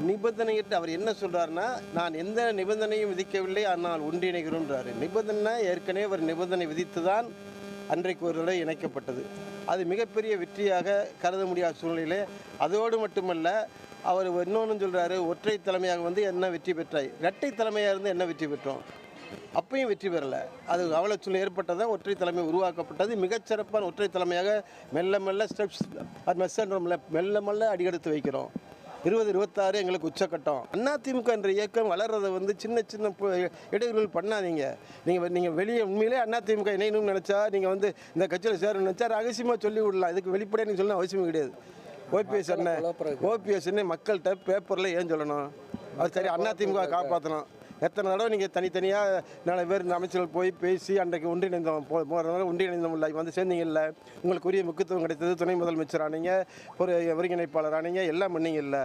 நிபந்தனையிட்டு அவர் என்ன சொல்கிறாருன்னா, நான் எந்த நிபந்தனையும் விதிக்கவில்லை, ஆனால் ஒன்றிணைகிறோன்றாரு. நிபந்தனை ஏற்கனவே ஒரு நிபந்தனை விதித்து தான் அன்றைக்கு ஒரு தடவை இணைக்கப்பட்டது. அது மிகப்பெரிய வெற்றியாக கருத முடியாத சூழ்நிலையிலே, அதோடு மட்டுமல்ல, அவர் இன்னொன்று சொல்கிறாரு, ஒற்றை தலைமையாக வந்து என்ன வெற்றி பெற்றாய், இரட்டை தலைமையாக இருந்து என்ன வெற்றி பெற்றோம், அப்பையும் வெற்றி பெறலை. அது அவல சூழ்நிலை ஏற்பட்டதான் ஒற்றை தலைமை உருவாக்கப்பட்டது. மிகச்சிறப்பான ஒற்றை தலைமையாக மெல்ல மெல்ல ஸ்டெப்ஸ் மெஸ்ஸன்றோம்ல, மெல்ல மெல்ல அடியெடுத்து வைக்கிறோம். 2026 எங்களுக்கு உச்சக்கட்டம். அதிமுக என்ற இயக்கம் வளர்றதை வந்து சின்ன சின்ன இடையூறுகள் பண்ணாதீங்க. நீங்கள் வெளியே உண்மையிலே அதிமுக இணையணும்னு நினச்சா, நீங்கள் வந்து இந்த கட்சியில் சேரணும்னு நினச்சா ரகசியமாக சொல்லி விடலாம். இதுக்கு வெளிப்படையாக நீங்கள் சொல்லணும் அவசியம் கிடையாது. ஓபிஎஸ் என்ன மக்கள்கிட்ட பேப்பரில் ஏன் சொல்லணும்? அது சரி, அதிமுக காப்பாற்றணும். எத்தனை தடவை நீங்கள் தனித்தனியாக 4 பேர் இந்த அமைச்சர்கள் போய் பேசி அன்றைக்கு ஒன்றிணைந்தோம், போகிறதுனால ஒன்றிணைந்தோம் இல்லை, வந்து சேர்ந்தீங்கல்ல, உங்களுக்கு உரிய முக்கியத்துவம் கிடைத்தது, துணை முதலமைச்சர் ஆனீங்க, ஒரு ஒருங்கிணைப்பாளர் ஆனீங்க, எல்லாம் பண்ணீங்க இல்லை.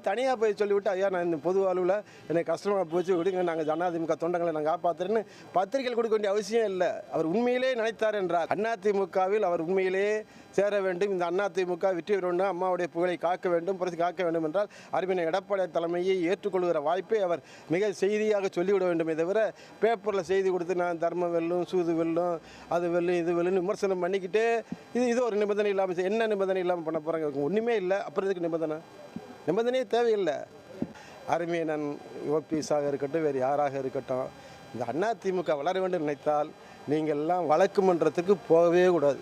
தனியாக போய் சொல்லிவிட்டு, ஐயா நான் இந்த பொது அளவில் எனக்கு கஷ்டமாக போச்சு, விடுங்க, நாங்கள் அதிமுக தொண்டங்களை நாங்கள் காப்பாற்றுறேன்னு பத்திரிகைகள் கொடுக்க வேண்டிய அவசியம் இல்லை. அவர் உண்மையிலே நினைத்தார் என்றார், அதிமுகவில் அவர் உண்மையிலே சேர வேண்டும், இந்த அதிமுக வெற்றி பெற வேண்டும், அம்மாவுடைய புகழை காக்க வேண்டும், புரட்சி காக்க வேண்டும் என்றால் அருமையான எடப்பாடி தலைமையை ஏற்றுக்கொள்கிற வாய்ப்பை அவர் மிக செய்தியாக சொல்லிவிட வேண்டுமே தவிர, பேப்பரில் செய்தி கொடுத்து நான் தர்மம் வெல்லும், சூது வெல்லும், அது வெல்லும், இது வெல்லும் விமர்சனம் பண்ணிக்கிட்டு இது ஒரு நிபந்தனை இல்லாமல் என்ன நிபந்தனை இல்லாமல் பண்ண போகிறாங்க? ஒன்றுமே இல்லை. அப்புறம் இதுக்கு நிபந்தனையே தேவையில்லை. அருமையனன் ஓபிஎஸ்ஸாக இருக்கட்டும், வேறு யாராக இருக்கட்டும், இந்த அதிமுக வளர வேண்டும் நினைத்தால் நீங்கள் எல்லாம் வழக்கு மன்றத்துக்கு போகவே கூடாது.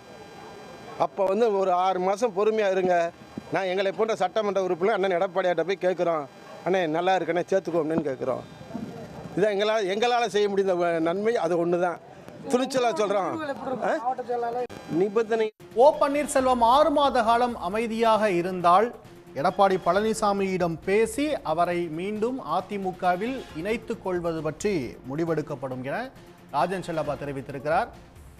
அப்போ வந்து ஒரு 6 மாதம் பொறுமையாக இருங்க. நான் எங்களை போன்ற சட்டமன்ற உறுப்பினர் அண்ணன் எடப்பாடியாட்ட போய் கேட்குறோம், அண்ணே நல்லா இருக்கண்ணே சேர்த்துக்கோம்னு கேட்குறோம். இதான் எங்களால் செய்ய முடிந்த நன்மை அது ஒன்று தான். துணிச்சலாக சொல்கிறோம். நிபந்தனை ஓ பன்னீர்செல்வம் 6 மாத காலம் அமைதியாக இருந்தால் எடப்பாடி பழனிசாமியிடம் பேசி அவரை மீண்டும் அதிமுகவில் இணைத்துக் கொள்வது பற்றி முடிவெடுக்கப்படும் என ராஜன் செல்லப்பா தெரிவித்திருக்கிறார்.